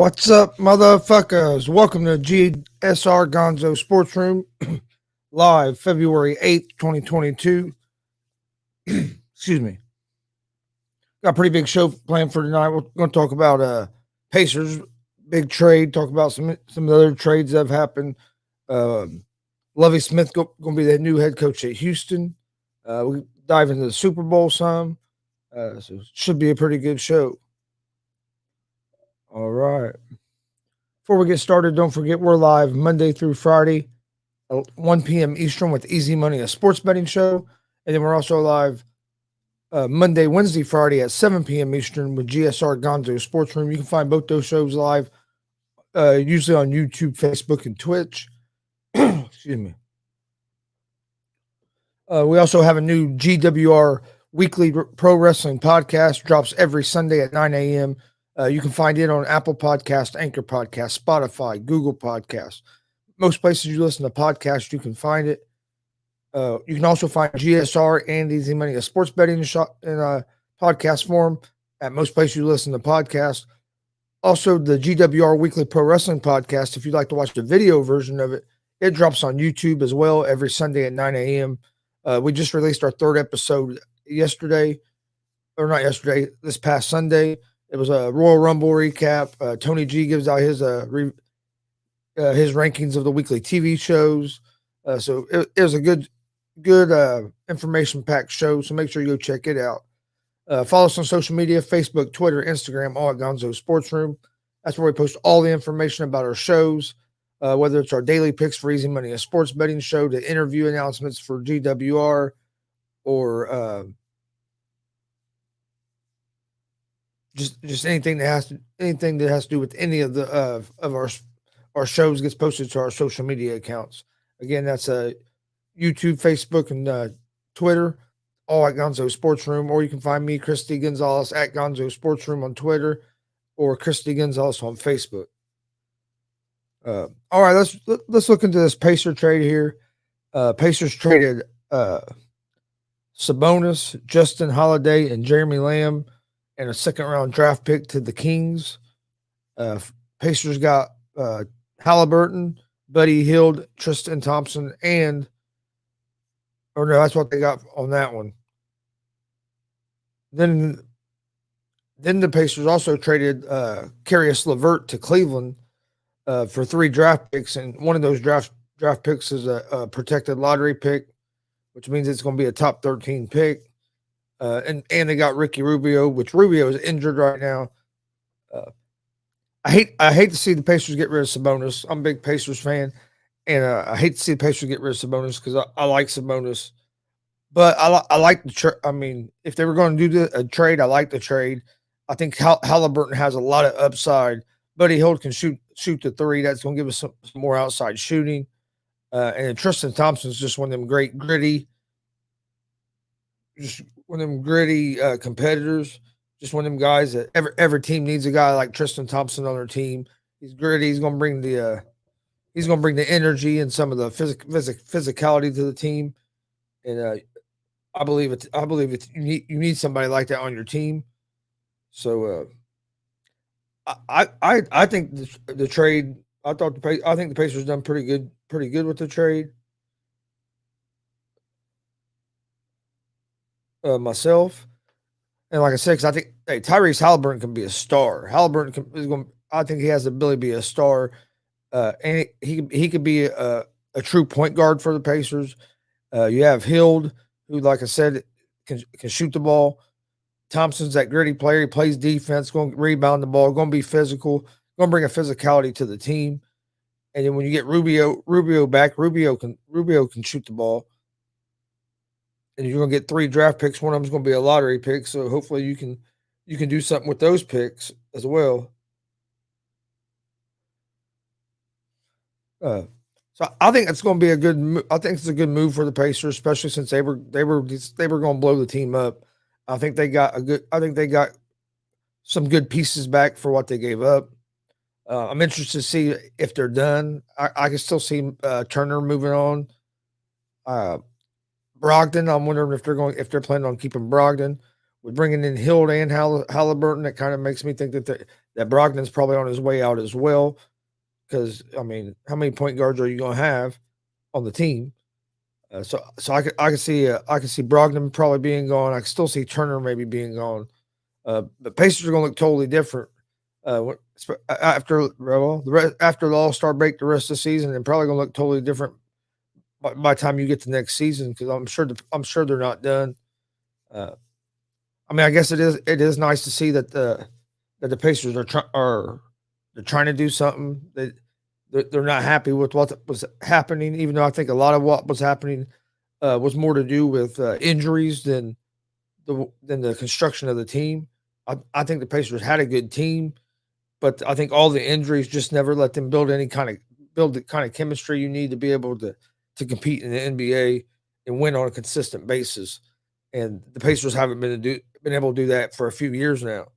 What's up, motherfuckers? Welcome to GSR Gonzo Sports Room, live February 8th, 2022. Excuse me. Got a pretty big show planned for tonight. We're going to talk about Pacers, big trade, talk about some of the other trades that have happened. Lovie Smith going to be the new head coach at Houston. We dive into the Super Bowl some. So it should be a pretty good show. All right. Before we get started, don't forget we're live Monday through Friday, 1 p.m. Eastern with Easy Money, a sports betting show. And then we're also live Monday, Wednesday, Friday at 7 p.m. Eastern with GSR Gonzo's Sports Room. You can find both those shows live, usually on YouTube, Facebook, and Twitch. Excuse me. We also have a new GWR weekly pro wrestling podcast, drops every Sunday at 9 a.m. You can find it on Apple Podcast, Anchor Podcast, Spotify, Google Podcast. Most places you listen to podcasts, you can find it. You can also find GSR and Easy Money, a sports betting in podcast form at most places you listen to podcasts. Also, the GWR Weekly Pro Wrestling Podcast, if you'd like to watch the video version of it, it drops on YouTube as well every Sunday at 9 a.m. We just released our third episode yesterday, or not yesterday, this past Sunday. It was a Royal Rumble recap. Tony G gives out his rankings of the weekly TV shows. So it was a good information-packed show, so make sure you go check it out. Follow us on social media, Facebook, Twitter, Instagram, all at Gonzo's Sports Room. That's where we post all the information about our shows, whether it's our daily picks for Easy Money, a sports betting show, the interview announcements for GWR, or just anything that has to do with any of the of our shows gets posted to our social media accounts. Again, that's YouTube, Facebook, and Twitter, all at Gonzo Sports Room. Or you can find me, Christy Gonzalez, at Gonzo Sports Room on Twitter, or Christy Gonzalez on Facebook. All right, let's look into this Pacer trade here. Pacers traded Sabonis, Justin Holiday, and Jeremy Lamb, and a second-round draft pick to the Kings. Pacers got Halliburton, Buddy Hield, Tristan Thompson, that's what they got on that one. Then the Pacers also traded Caris LeVert to Cleveland for 3 draft picks, and one of those draft picks is a protected lottery pick, which means it's going to be a top 13 pick. And they got Ricky Rubio, which Rubio is injured right now. I hate to see the Pacers get rid of Sabonis. I'm a big Pacers fan, and I hate to see the Pacers get rid of Sabonis because I like Sabonis. But I like the if they were going to do a trade, I like the trade. I think Halliburton has a lot of upside. Buddy Hield can shoot the three. That's going to give us some more outside shooting. And Tristan Thompson's just one of them great gritty competitors. Just one of them guys that every team needs a guy like Tristan Thompson on their team. He's gritty. He's going to bring the energy and some of the physicality to the team. And I believe you need somebody like that on your team. So I think the trade. I think the Pacers done pretty good with the trade. Myself, and like I said, because I think Tyrese Halliburton can be a star. I think he has the ability to be a star, and he could be a true point guard for the Pacers. You have Hield, who, like I said, can shoot the ball. Thompson's that gritty player. He plays defense, going to rebound the ball, going to be physical, going to bring a physicality to the team. And then when you get Rubio back, Rubio can shoot the ball. And you're going to get 3 draft picks. One of them is going to be a lottery pick. So hopefully you can do something with those picks as well. So I think it's going to be a good. I think it's a good move for the Pacers, especially since they were going to blow the team up. I think they got some good pieces back for what they gave up. I'm interested to see if they're done. I can still see Turner moving on. Brogdon, I'm wondering if they're planning on keeping Brogdon. With bringing in Hield and Halliburton, it kind of makes me think that that Brogdon's probably on his way out as well. Because I mean, how many point guards are you going to have on the team? So I could see Brogdon probably being gone. I can still see Turner maybe being gone. But Pacers are going to look totally different after the All Star break, the rest of the season, and probably going to look totally different by the time you get to next season. Because I'm sure they're not done. Uh, I mean, I guess it is nice to see that the Pacers are they're trying to do something. They're not happy with what was happening, even though I think a lot of what was happening was more to do with injuries than the construction of the team. I think the Pacers had a good team, but I think all the injuries just never let them build the kind of chemistry you need to be able to compete in the NBA and win on a consistent basis. And the Pacers haven't been able to do that for a few years now.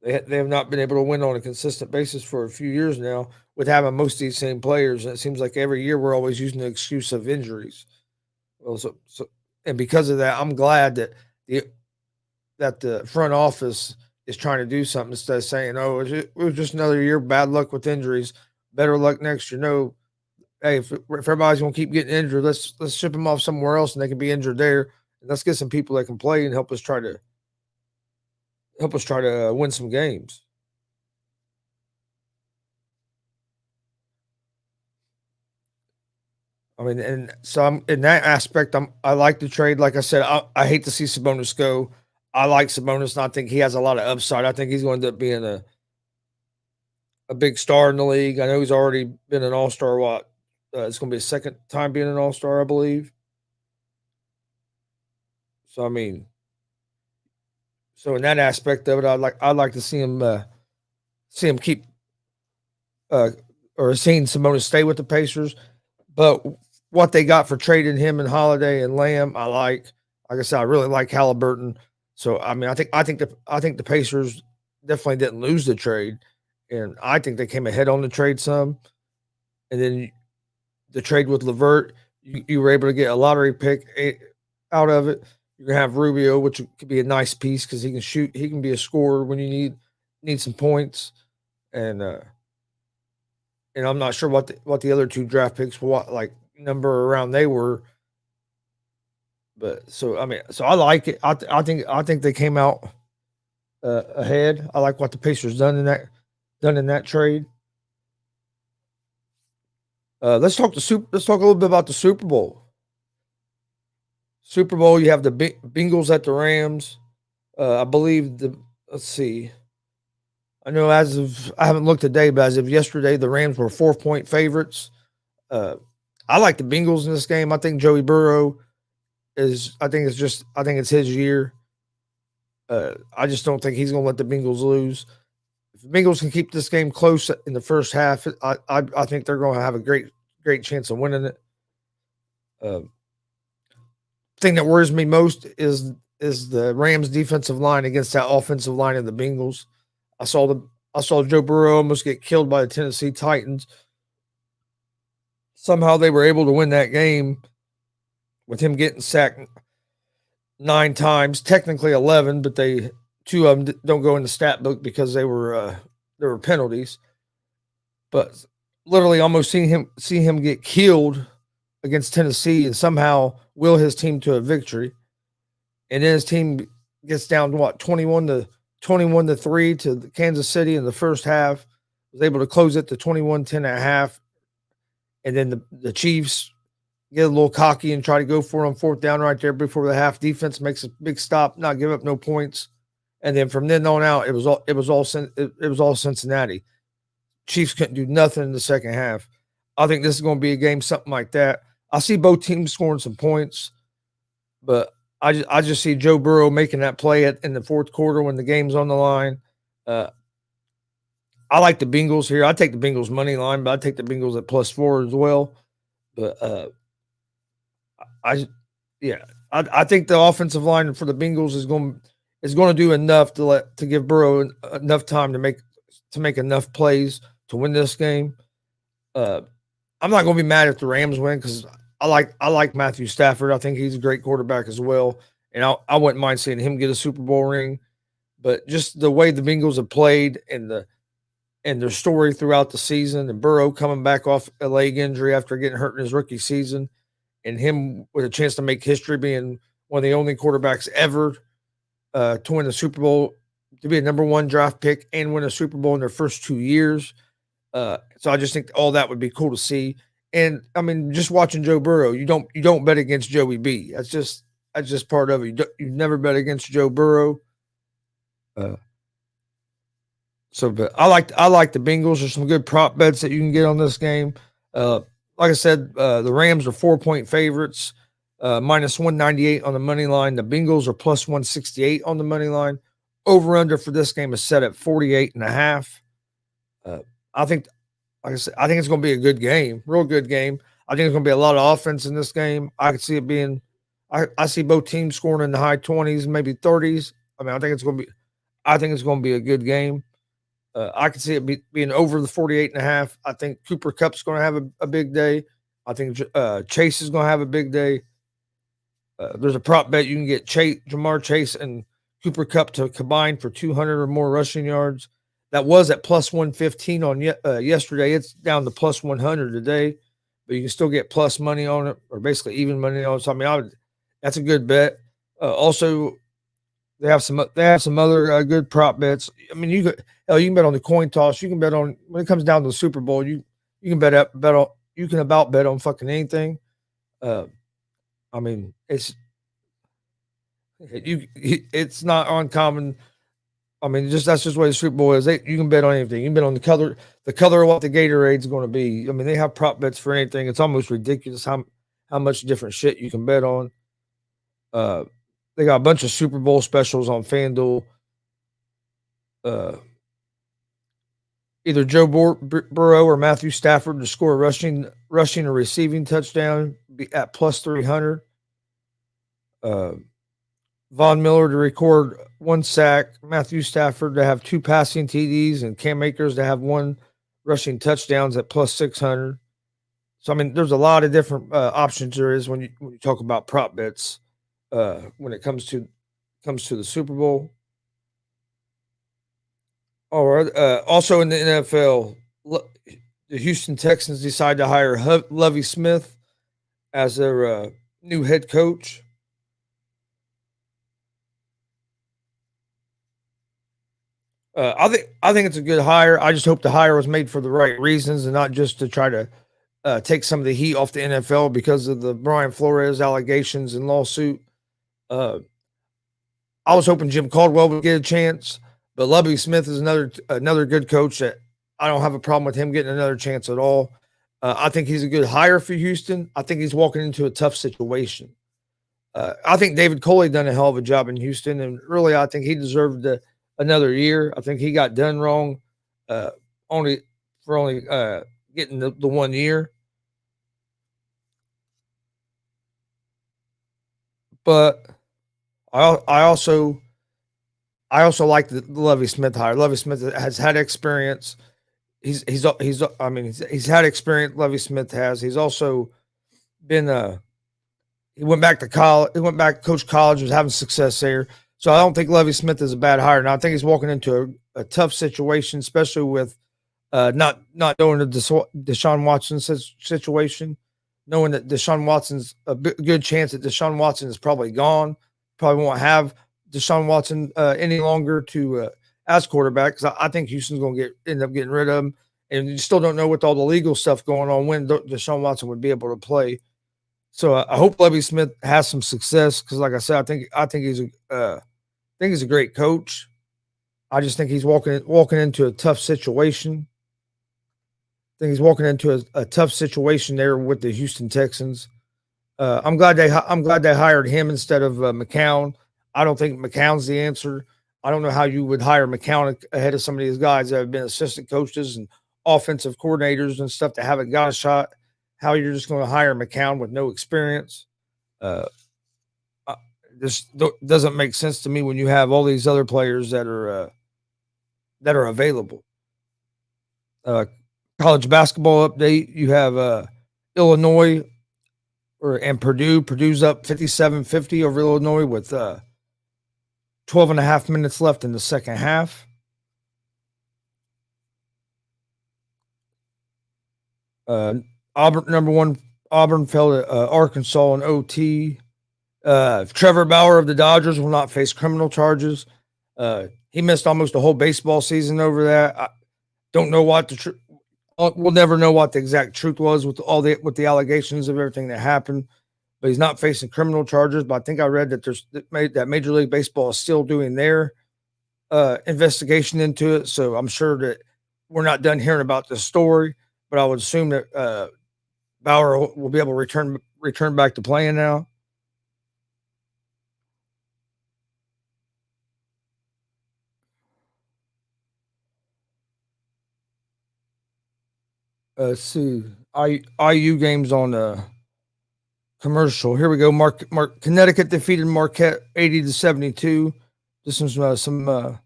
They have not been able to win on a consistent basis for a few years now with having most of these same players. And it seems like every year we're always using the excuse of injuries. Well, and because of that, I'm glad the the front office is trying to do something instead of saying, "Oh, it was just another year bad luck with injuries. Better luck next year." No, hey, if everybody's gonna keep getting injured, let's ship them off somewhere else and they can be injured there. And let's get some people that can play and help us try to win some games. I mean, and so I'm in that aspect. I like the trade. Like I said, I hate to see Sabonis go. I like Sabonis, and I think he has a lot of upside. I think he's going to end up being a big star in the league. I know he's already been an All Star. What it's going to be his second time being an All Star, I believe. So I mean, so in that aspect of it, I'd like to see him keep uh, or seeing Sabonis stay with the Pacers. But what they got for trading him and Holiday and Lamb, I like. Like I said, I really like Halliburton. So I mean, I think the Pacers definitely didn't lose the trade, and I think they came ahead on the trade some. And then the trade with Levert, you were able to get a lottery pick out of it. You're gonna have Rubio, which could be a nice piece because he can shoot. He can be a scorer when you need some points, and I'm not sure what the other two draft picks what like number around they were, but so I mean, so I like it. I think they came out ahead. I like what the Pacers done in that trade. Let's talk a little bit about the Super Bowl. Super Bowl, you have the Bengals at the Rams. I believe the let's see. I know as of I haven't looked today, but as of yesterday, the Rams were 4-point favorites. Uh, I like the Bengals in this game. I think Joey Burrow is. I think it's his year. I just don't think he's going to let the Bengals lose. If the Bengals can keep this game close in the first half, I think they're going to have a great chance of winning it. Uh, thing that worries me most is the Rams defensive line against that offensive line of the Bengals. I saw Joe Burrow almost get killed by the Tennessee Titans. Somehow they were able to win that game with him getting sacked 9 times, technically 11, but they two of them don't go in the stat book because there were penalties. But literally almost see him get killed against Tennessee and somehow will his team to a victory. And then his team gets down to what 21 to 3 to Kansas City in the first half. Was able to close it to 21-10 at half. And then the Chiefs get a little cocky and try to go for it on fourth down right there before the half. Defense makes a big stop, not give up no points. And then from then on out, it was all Cincinnati. Chiefs couldn't do nothing in the second half. I think this is going to be a game something like that. I see both teams scoring some points, but I just see Joe Burrow making that play in the fourth quarter when the game's on the line. Uh, I like the Bengals here. I take the Bengals money line, but I take the Bengals at +4 as well. But I yeah, I think the offensive line for the Bengals is going to do enough to give Burrow enough time to make enough plays to win this game. I'm not going to be mad if the Rams win because I like Matthew Stafford. I think he's a great quarterback as well, and I wouldn't mind seeing him get a Super Bowl ring. but just the way the Bengals have played and their story throughout the season, and Burrow coming back off a leg injury after getting hurt in his rookie season, and him with a chance to make history, being one of the only quarterbacks ever to win the Super Bowl, to be a number one draft pick and win a Super Bowl in their first 2 years. So I just think all that would be cool to see. And I mean, just watching Joe Burrow, you don't bet against Joey B. That's just part of it. You never bet against Joe Burrow. Uh, but I like the Bengals. There's some good prop bets that you can get on this game. Uh, like I said, the Rams are 4-point favorites, minus 198 on the money line. The Bengals are plus 168 on the money line. Over under for this game is set at 48.5. I think, like I said, I think it's going to be a good game, real good game. I think it's going to be a lot of offense in this game. I could see it being, I see both teams scoring in the high 20s, maybe 30s. I mean, I think it's going to be a good game. I can see it being over the 48.5. I think Cooper Kupp's going to have a big day. I think Chase is going to have a big day. There's a prop bet you can get Jamar Chase and Cooper Kupp to combine for 200 or more rushing yards. That was at plus 115 on yesterday. It's down to plus 100 today, but you can still get plus money on it, or basically even money on it. So I mean, that's a good bet. Also, they have some other good prop bets. I mean, you can bet on the coin toss. You can bet on, when it comes down to the Super Bowl. You can bet on, you can about bet on fucking anything. I mean, it's not uncommon. I mean, that's just the way the Super Bowl is. You can bet on anything. You can bet on the color of what the Gatorade's going to be. I mean, they have prop bets for anything. It's almost ridiculous how much different shit you can bet on. They got a bunch of Super Bowl specials on FanDuel. Either Joe Burrow or Matthew Stafford to score a rushing or receiving touchdown at plus 300. Von Miller to record 1 sack, Matthew Stafford to have 2 passing TDs, and Cam Akers to have 1 rushing touchdowns at plus 600. So I mean, there's a lot of different options there is when you talk about prop bets when it comes to the Super Bowl. All right. Also in the NFL, the Houston Texans decide to hire Lovie Smith as their new head coach. I think it's a good hire. I just hope the hire was made for the right reasons and not just to try to take some of the heat off the NFL because of the Brian Flores allegations and lawsuit. I was hoping Jim Caldwell would get a chance, but Lovie Smith is another good coach that I don't have a problem with him getting another chance at all. I think he's a good hire for Houston. I think he's walking into a tough situation. I think David Coley done a hell of a job in Houston, and really, I think he deserved another year. I think he got done wrong, only getting the 1 year. But I also like the Lovie Smith hire. Lovie Smith has had experience. He's had experience. Lovie Smith has. He's also been he went back to college. He went back to coach college. Was having success there. So I don't think Lovie Smith is a bad hire. Now I think he's walking into a tough situation, especially with not knowing the Deshaun Watson situation, knowing that Deshaun Watson's good chance that Deshaun Watson is probably gone. Probably won't have Deshaun Watson any longer to as quarterback, because I think Houston's going to end up getting rid of him, and you still don't know with all the legal stuff going on when Deshaun Watson would be able to play. So I hope Lovie Smith has some success because, like I said, I think he's a great coach. I just think he's walking into a tough situation. I think he's walking into a tough situation there with the Houston Texans. I'm glad they hired him instead of McCown. I don't think McCown's the answer. I don't know how you would hire McCown ahead of some of these guys that have been assistant coaches and offensive coordinators and stuff that haven't got a shot. How you're just going to hire McCown with no experience? This doesn't make sense to me when you have all these other players that are available. College basketball update. You have Illinois and Purdue. Purdue's up 57-50 over Illinois with 12 and a half minutes left in the second half. Auburn, number one, Auburn fell to Arkansas in OT. Trevor Bauer of the Dodgers will not face criminal charges. He missed almost a whole baseball season over that. I don't know what we'll never know what the exact truth was with the allegations of everything that happened. But he's not facing criminal charges. But I think I read that that Major League Baseball is still doing their investigation into it. So I'm sure that we're not done hearing about this story. But I would assume that Bauer will be able to return back to playing now. Let's see. IU games on commercial. Here we go. Connecticut defeated Marquette 80-72. This was or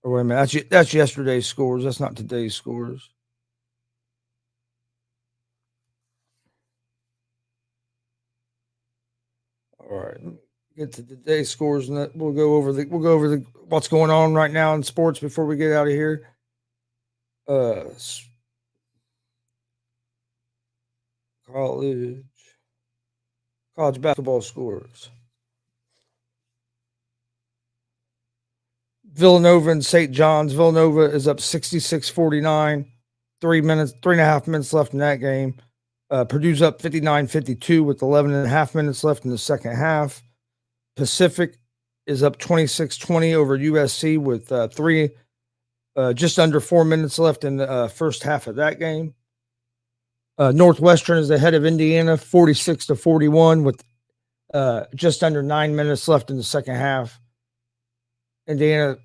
wait a minute. That's yesterday's scores. That's not today's scores. All right. Get to today's scores, and we'll go over what's going on right now in sports before we get out of here. College basketball scores. Villanova and St. John's. Villanova is up 66-49. 3.5 minutes left in that game. Purdue's up 59-52 with 11.5 minutes left in the second half. Pacific is up 26-20 over USC with just under 4 minutes left in the first half of that game. Northwestern is ahead of Indiana 46-41 with just under 9 minutes left in the second half. Indiana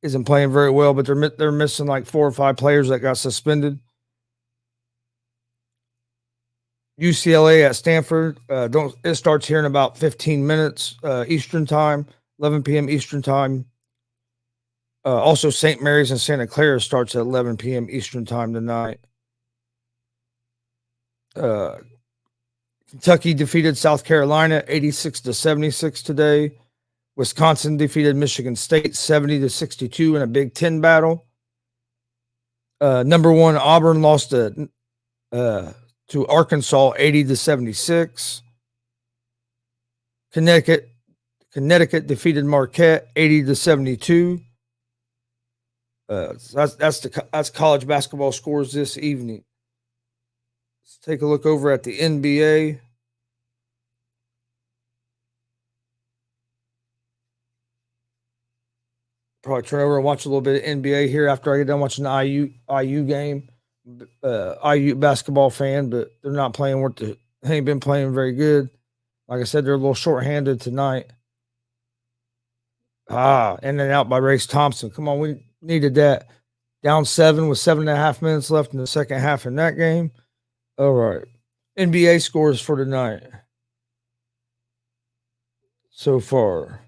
isn't playing very well, but they're missing like 4 or 5 players that got suspended. UCLA at Stanford. It starts here in about 15 minutes Eastern time, 11 p.m. Eastern time. Also, St. Mary's and Santa Clara starts at 11 p.m. Eastern time tonight. Kentucky defeated South Carolina 86-76 today. Wisconsin defeated Michigan State 70-62 in a Big Ten battle. Number one, Auburn lost to Arkansas 80-76. Connecticut defeated Marquette 80-72. That's college basketball scores this evening. Let's take a look over at the NBA. Probably turn over and watch a little bit of NBA here after I get done watching the IU game. IU basketball fan, but they're not playing they ain't been playing very good. Like I said, they're a little short-handed tonight. In and out by Race Thompson. Come on, we needed that. Down 7 with 7.5 minutes left in the second half in that game. All right. NBA scores for tonight so far.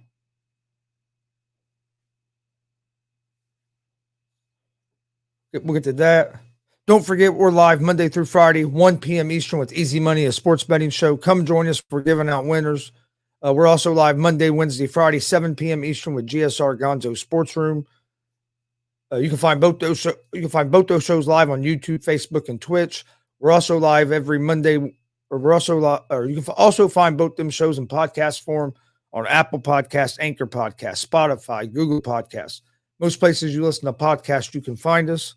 We'll get to that. Don't forget, we're live Monday through Friday, 1 p.m. Eastern with Easy Money, a sports betting show. Come join us. We're giving out winners. We're also live Monday, Wednesday, Friday, 7 p.m. Eastern with GSR Gonzo'S Sports Room. You can find both those shows live on YouTube, Facebook, and Twitch. We're also live every Monday. You can also find both them shows in podcast form on Apple Podcasts, Anchor Podcasts, Spotify, Google Podcasts. Most places you listen to podcasts, you can find us.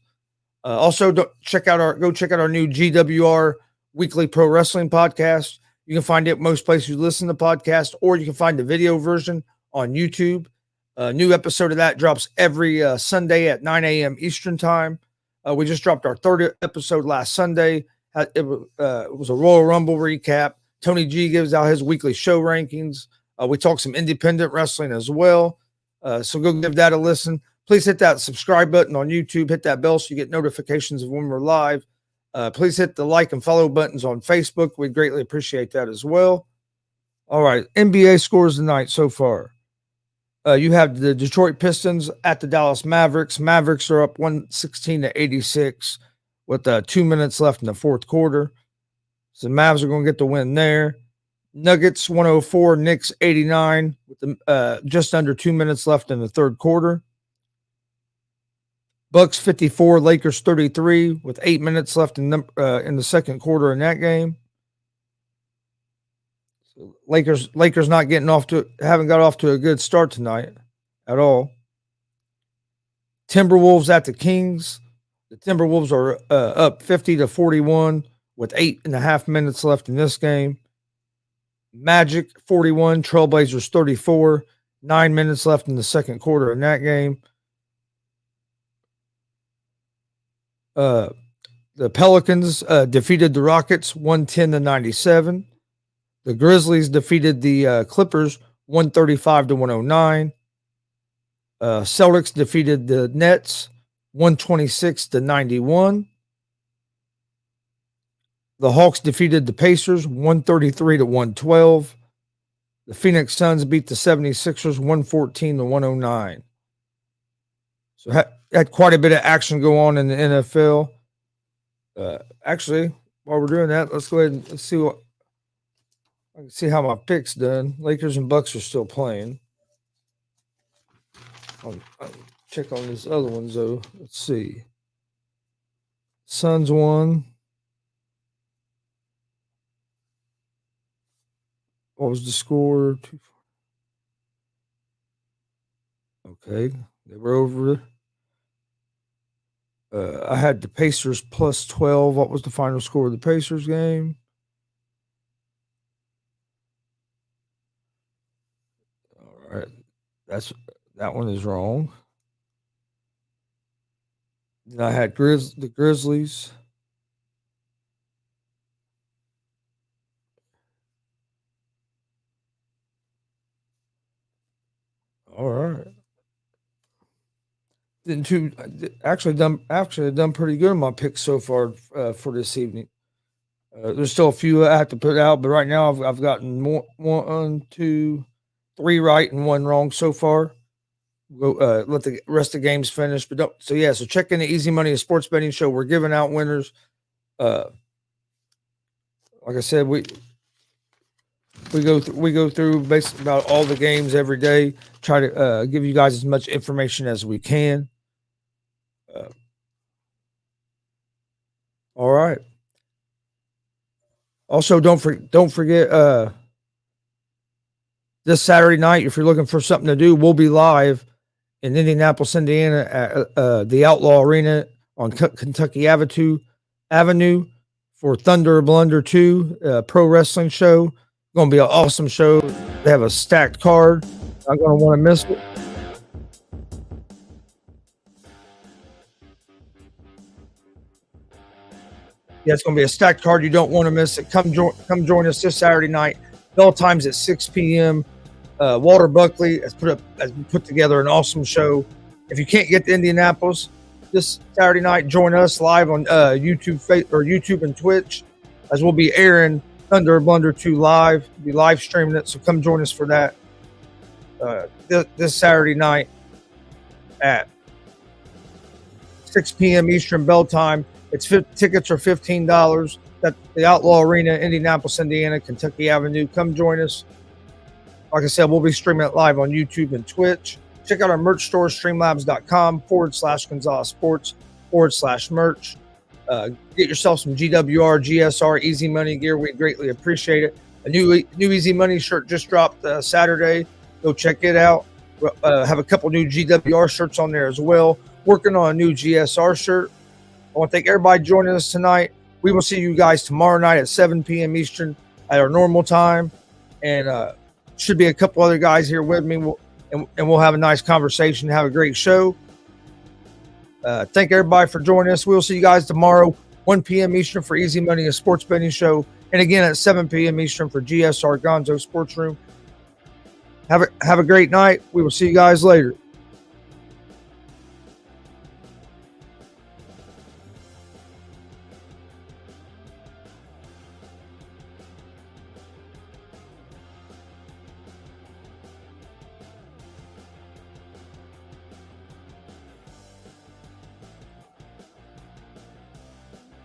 Also, go check out our new GWR Weekly Pro Wrestling podcast. You can find it most places you listen to podcasts, or you can find the video version on YouTube. A new episode of that drops every Sunday at 9 a.m. Eastern time. We just dropped our third episode last Sunday. It was a Royal Rumble recap. Tony G gives out his weekly show rankings. We talk some independent wrestling as well. So go give that a listen. Please hit that subscribe button on YouTube. Hit that bell so you get notifications of when we're live. Please hit the like and follow buttons on Facebook. We'd greatly appreciate that as well. All right. NBA scores tonight so far. You have the Detroit Pistons at the Dallas Mavericks. Mavericks are up 116-86 with 2 minutes left in the fourth quarter. So the Mavs are going to get the win there. Nuggets 104, Knicks 89 with just under 2 minutes left in the third quarter. Bucks 54, Lakers 33 with 8 minutes left in the second quarter in that game. So Lakers not haven't got off to a good start tonight at all. Timberwolves at the Kings. The Timberwolves are up 50-41 with 8.5 minutes left in this game. Magic 41, Trailblazers 34, 9 minutes left in the second quarter in that game. The Pelicans defeated the Rockets 110-97. The Grizzlies defeated the Clippers 135-109. Celtics defeated the Nets 126-91. The Hawks defeated the Pacers 133-112. The Phoenix Suns beat the 76ers 114-109. So had quite a bit of action go on in the NFL. Actually, while we're doing that, let's go ahead and see how my picks done. Lakers and Bucks are still playing. I'll check on these other ones though. Let's see. Suns won. What was the score? Okay, they were over. I had the Pacers plus 12. What was the final score of the Pacers game? All right, that one is wrong. Then I had the Grizzlies. All right. Actually done pretty good on my picks so far for this evening. There's still a few I have to put out, but right now I've gotten 1, 2, 3 right and 1 wrong so far. Go let the rest of the games finish, but so check in the Easy Money Sports Betting Show. We're giving out winners. Like I said, we go through basically about all the games every day. Try to give you guys as much information as we can. All right. Also, don't forget this Saturday night, if you're looking for something to do, we'll be live in Indianapolis, Indiana, at the Outlaw Arena on Kentucky Avenue for Thunder Blunder 2 pro wrestling show. Going to be an awesome show. They have a stacked card. I'm going to want to miss it. Yeah, it's going to be a stacked card. You don't want to miss it. Come join us this Saturday night. Bell time's at 6 p.m. Walter Buckley has put together an awesome show. If you can't get to Indianapolis this Saturday night, join us live on YouTube and Twitch, as we'll be airing Thunder Blunder 2 live. We'll be live streaming it, so come join us for that this Saturday night at 6 p.m. Eastern Bell Time. Tickets are $15 at the Outlaw Arena, Indianapolis, Indiana, Kentucky Avenue. Come join us. Like I said, we'll be streaming it live on YouTube and Twitch. Check out our merch store, streamlabs.com/Gonzo'S Sports /merch. Get yourself some GWR, GSR, Easy Money gear. We greatly appreciate it. A new Easy Money shirt just dropped Saturday. Go check it out. Have a couple new GWR shirts on there as well. Working on a new GSR shirt. I want to thank everybody joining us tonight. We will see you guys tomorrow night at 7 p.m. Eastern at our normal time. And should be a couple other guys here with me. And we'll have a nice conversation, have a great show. Thank everybody for joining us. We'll see you guys tomorrow, 1 p.m. Eastern for Easy Money, a sports betting show. And again at 7 p.m. Eastern for GSR Gonzo Sports Room. Have a great night. We will see you guys later.